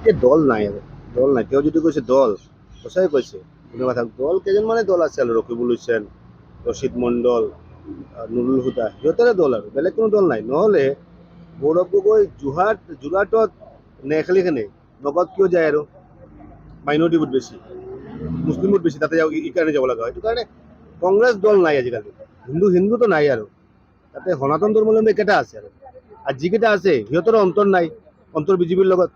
এতিয়া দল নাই আৰু দল নাই। তেওঁ যদি কৈছে দল, সঁচাই কৈছে। কোনো কথা দল কেইজনমানে দল আছে আৰু ৰকিবুল হুছেইন, ৰচিদ মণ্ডল, নুৰুল হুদা, সিহঁতৰে দল আৰু বেলেগ কোনো দল নাই। নহ'লে গৌৰৱ গগৈ যোৰহাটত নেখেলিকেনে নগাঁৱত কিয় যায় আৰু মাইনৰিটি ভোট বেছি, মুছলিম ভোট বেছি, তাতে এই কাৰণে যাব লগা হয়। সেইটো কাৰণে কংগ্ৰেছ দল নাই আজিকালি। হিন্দুতো নাই আৰু তাতে সনাতন ধৰ্মাৱলম্বী একেটা আছে আৰু যিকেইটা আছে সিহঁতৰো অন্তৰ নাই। অন্তৰ বিজেপিৰ লগত,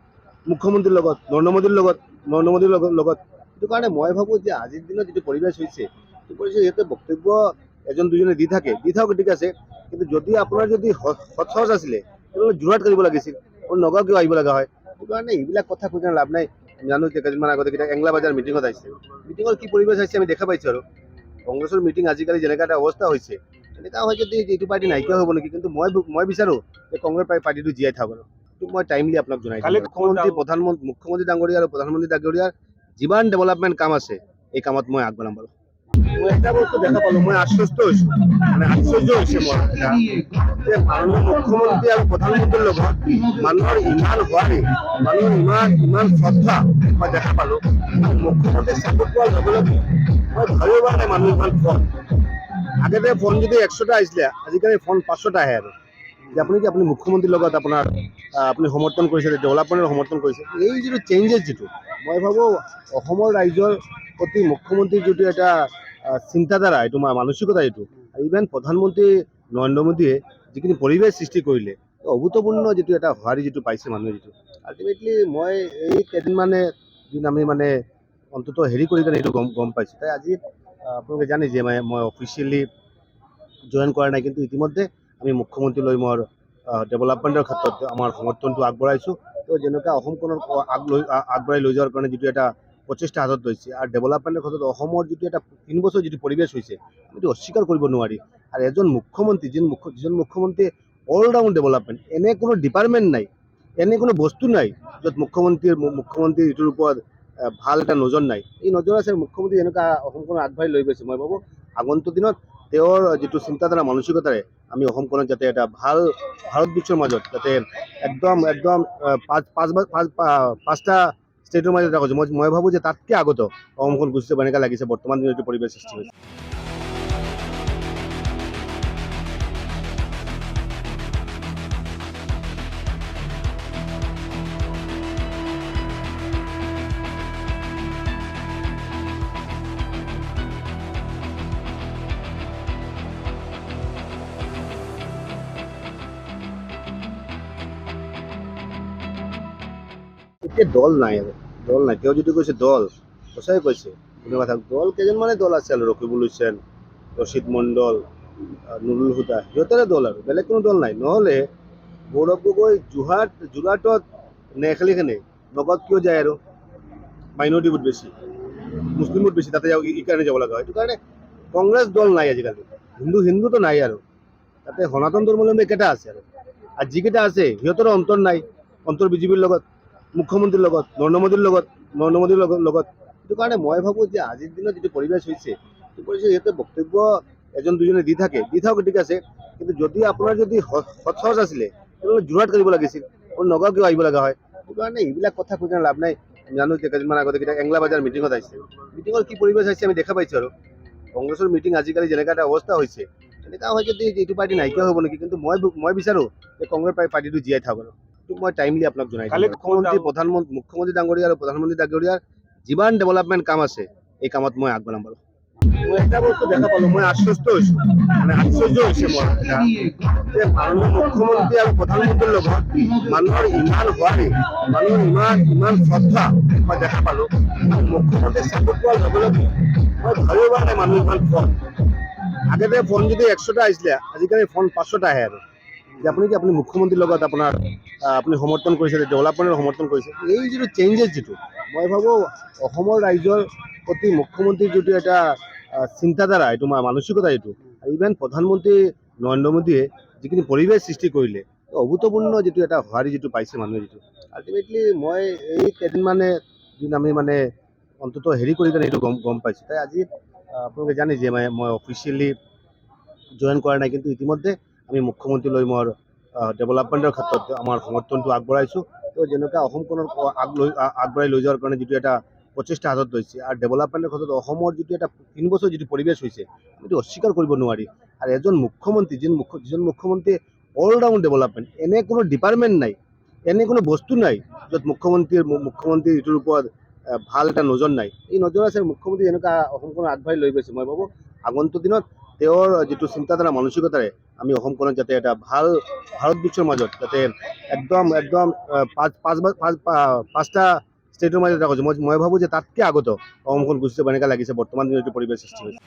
মুখ্যমন্ত্ৰীৰ লগত, নৰেন্দ্ৰ মোদীৰ লগত। সেইটো কাৰণে মই ভাবোঁ যে আজিৰ দিনত যিটো পৰিৱেশ হৈছে, সেইটো পৰিৱেশ সিহঁতে বক্তব্য এজন দুজনে দি থাকক, ঠিক আছে। কিন্তু যদি আপোনাৰ যদি সৎ আছিলে তেনেহ'লে যোৰহাট কৰিব লাগিছিল, নগাঁও কিয় আহিব লগা হয়? সেইটো কাৰণে এইবিলাক কথা কৈ লাভ নাই। জানো যে কেইদিনমান আগতে এংলা বাজাৰ মিটিঙত আহিছে, মিটিঙৰ কি পৰিৱেশ আহিছে আমি দেখা পাইছোঁ আৰু কংগ্ৰেছৰ মিটিং আজিকালি যেনেকুৱা এটা অৱস্থা হৈছে, এনেকুৱা হয় যদি এইটো পাৰ্টি নাইকিয়া হ'ব নেকি। কিন্তু মই বিচাৰোঁ যে কংগ্ৰেছ পাৰ্টিটো জীয়াই থাকক আৰু এইটো মই টাইমলি আপোনাক জনাই দিম। মুখ্যমন্ত্ৰী ডাঙৰীয়া আৰু প্ৰধানমন্ত্ৰী ডাঙৰীয়াৰ যিমান ডেভেলপমেণ্ট কাম আছে, এই কামত মই আগবঢ়াম বাৰু। মই এটা বস্তু দেখা পালোঁ, মই আশ্বস্ত হৈছোঁ, আশ্চৰ্য হৈছে মোৰ যে মাননীয় মুখ্যমন্ত্ৰী আৰু প্ৰধানমন্ত্ৰীৰ লগত মানুহৰ ইমান হোৱাৰী, মানুহৰ ইমান শ্ৰদ্ধা মই দেখা পালোঁ। মুখ্যমন্ত্ৰী চাপৰ্ট পোৱাৰ লগে লগে মই ভাবিব পৰা নাই মানুহ ইমান ফোন। আগতে ফোন যদি 100টা আহিছিলে, আজিকালি ফোন 500টা আহে আৰু যে আপুনি মুখ্যমন্ত্ৰীৰ লগত আপুনি সমৰ্থন কৰিছে, ডেভেলপমেণ্টৰ সমৰ্থন কৰিছে। এই যিটো চেঞ্জেছ মই ভাবোঁ অসমৰ ৰাইজৰ প্ৰতি মুখ্যমন্ত্ৰীৰ যিটো এটা চিন্তাধাৰা, এইটো মানসিকতা, এইটো ইভেন প্ৰধানমন্ত্ৰী নৰেন্দ্ৰ মোদীয়ে যিখিনি পৰিৱেশ সৃষ্টি কৰিলে, অভূতপূৰ্ণ যিটো এটা সঁহাৰি যিটো পাইছে মানুহে, যিটো আল্টিমেটলি মই এই কেইদিনমানে আমি অন্তত হেৰি কৰি কিনে এইটো গম পাইছোঁ। তাই আজি আপোনালোকে জানে যে মই অফিচিয়েলি জইন কৰা নাই, কিন্তু ইতিমধ্যে আমি মুখ্যমন্ত্ৰীলৈ মই ডেভেলপমেণ্টৰ ক্ষেত্ৰত আমাৰ সমৰ্থনটো আগবঢ়াইছোঁ। তো যেনেকুৱা অসমখনক আগবঢ়াই লৈ যোৱাৰ কাৰণে যিটো এটা প্ৰচেষ্টা হাতত লৈছে, আৰু ডেভেলপমেণ্টৰ ক্ষেত্ৰত অসমৰ যিটো এটা 3 বছৰ যিটো পৰিৱেশ হৈছে, সেইটো অস্বীকাৰ কৰিব নোৱাৰি। আৰু এজন মুখ্যমন্ত্ৰী যিজন মুখ্যমন্ত্ৰীয়ে অল ৰাউণ্ড ডেভেলপমেণ্ট, এনে কোনো ডিপাৰ্টমেণ্ট নাই, এনে কোনো বস্তু নাই য'ত মুখ্যমন্ত্ৰীৰ এইটোৰ ওপৰত ভাল এটা নজৰ নাই। এই নজৰ আছে মুখ্যমন্ত্ৰী এনেকুৱা অসমখন আগবঢ়াই লৈ গৈছে। মই ভাবোঁ আগন্তুক দিনত তেওঁৰ যিটো চিন্তাধাৰা, মানসিকতাৰে আমি অসমখনত যাতে এটা ভাল ভাৰত বিশ্বৰ মাজত যাতে একদম 5টা ষ্টেটৰ মাজত এটা কৈছোঁ, মই ভাবোঁ যে তাতকৈ আগত অসমখন গুচি যাব এনেকুৱা লাগিছে বৰ্তমান দিনত যিটো পৰিৱেশ সৃষ্টি হৈছে। এতিয়া দল নাই আৰু দল নাই। তেওঁ যদি কৈছে দল, সঁচাই কৈছে। কোনো কথা দল কেইজনমানে দল আছে আৰু ৰকিবুল হুছেইন, ৰচিদ মণ্ডল, নুৰুল হুদা, সিহঁতৰে দল আৰু বেলেগ কোনো দল নাই। নহ'লে গৌৰৱ গগৈ যোৰহাটত নেখেলিকেনে নগাঁৱত কিয় যায় আৰু মাইনৰিটি ভোট বেছি, মুছলিম ভোট বেছি, তাতে এই কাৰণে যাব লগা হয়। সেইটো কাৰণে কংগ্ৰেছ দল নাই আজিকালি। হিন্দুতো নাই আৰু তাতে সনাতন ধৰ্মাৱলম্বী একেটা আছে আৰু যিকেইটা আছে সিহঁতৰো অন্তৰ নাই। অন্তৰ বিজেপিৰ লগত, মুখ্যমন্ত্ৰীৰ লগত, নৰেন্দ্ৰ মোদীৰ লগত। সেইটো কাৰণে মই ভাবোঁ যে আজিৰ দিনত যিটো পৰিৱেশ হৈছে, সেইটো পৰিৱেশ সিহঁতে বক্তব্য এজন দুজনে দি থাকক, ঠিক আছে। কিন্তু যদি আপোনাৰ যদি সৎ আছিলে তেনেহ'লে যোৰহাট কৰিব লাগিছিল, নগাঁও কিয় আহিব লগা হয়? সেইটো কাৰণে এইবিলাক কথা কৈ লাভ নাই। জানো যে কেইদিনমান আগতে এংলা বাজাৰ মিটিঙত আহিছে, মিটিঙৰ কি পৰিৱেশ আহিছে আমি দেখা পাইছোঁ আৰু কংগ্ৰেছৰ মিটিং আজিকালি যেনেকুৱা এটা অৱস্থা হৈছে, এনেকুৱা হয় যদি এইটো পাৰ্টি নাইকিয়া হ'ব নেকি। কিন্তু মই বিচাৰোঁ যে কংগ্ৰেছ পাৰ্টিটো জীয়াই থাকক আৰু এইটো মই টাইমলি আপোনাক জনাই দিম। মুখ্যমন্ত্ৰী ডাঙৰীয়া আৰু প্ৰধানমন্ত্ৰী ডাঙৰীয়াৰ যিমান ডেভেলপমেণ্ট কাম আছে, এই কামত মই আগবঢ়াম বাৰু। মই এটা বস্তু দেখা পালোঁ, মই আশ্বস্ত হৈছোঁ, আশ্চৰ্য হৈছে মোৰ যে মাননীয় মুখ্যমন্ত্ৰী আৰু প্ৰধানমন্ত্ৰীৰ লগত মানুহৰ ইমান হোৱাৰী, মানুহৰ ইমান শ্ৰদ্ধা মই দেখা পালোঁ। মুখ্যমন্ত্ৰী চাপৰ্ট পোৱাৰ লগে লগে মই ভাবিব পৰা নাই মানুহ ইমান ফোন। আগতে ফোন যদি 100টা আহিছিলে, আজিকালি ফোন 500টা আহে আৰু যে আপুনি মুখ্যমন্ত্ৰীৰ লগত আপুনি সমৰ্থন কৰিছে, ডেভেলপমেণ্টৰ সমৰ্থন কৰিছে। এই যিটো চেঞ্জেছ মই ভাবোঁ অসমৰ ৰাইজৰ প্ৰতি মুখ্যমন্ত্ৰীৰ যিটো এটা চিন্তাধাৰা, এইটো মানসিকতা, এইটো ইভেন প্ৰধানমন্ত্ৰী নৰেন্দ্ৰ মোদীয়ে যিখিনি পৰিৱেশ সৃষ্টি কৰিলে, অভূতপূৰ্ণ যিটো এটা সঁহাৰি যিটো পাইছে মানুহে, যিটো আল্টিমেটলি মই এই কেইদিনমানে আমি অন্তত হেৰি কৰি কিনে এইটো গম পাইছোঁ। তাই আজি আপোনালোকে জানে যে মই অফিচিয়েলি জইন কৰা নাই, কিন্তু ইতিমধ্যে আমি মুখ্যমন্ত্ৰীলৈ মই ডেভেলপমেণ্টৰ ক্ষেত্ৰত আমাৰ সমৰ্থনটো আগবঢ়াইছোঁ। তো তো যেনেকুৱা অসমখনৰ আগবঢ়াই লৈ যোৱাৰ কাৰণে যিটো এটা প্ৰচেষ্টা হাতত লৈছে আৰু ডেভেলপমেণ্টৰ ক্ষেত্ৰত অসমৰ যিটো এটা 3 বছৰ যিটো পৰিৱেশ হৈছে সেইটো অস্বীকাৰ কৰিব নোৱাৰি। আৰু এজন মুখ্যমন্ত্ৰী যিজন মুখ্যমন্ত্ৰী অল ৰাউণ্ড ডেভেলপমেণ্ট, এনে কোনো ডিপাৰ্টমেণ্ট নাই, এনে কোনো বস্তু নাই য'ত মুখ্যমন্ত্ৰীৰ ইটোৰ ওপৰত ভাল এটা নজৰ নাই। এই নজৰ আছে মুখ্যমন্ত্ৰী যেনেকুৱা অসমখন আগবাঢ়ি লৈ গৈছে। মই ভাবোঁ আগন্তুক দিনত তেওঁৰ যিটো চিন্তাধাৰা মানসিকতাৰে আমি অসমখনত যাতে এটা ভাল ভাৰত বিশ্বৰ মাজত যাতে একদম পাঁচটা ষ্টেটৰ মাজত এটা কৈছোঁ, মই ভাবোঁ যে তাতকৈ আগত অসমখন গুচি যাব এনেকুৱা লাগিছে বৰ্তমান যিটো পৰিৱেশ সৃষ্টি হৈছে।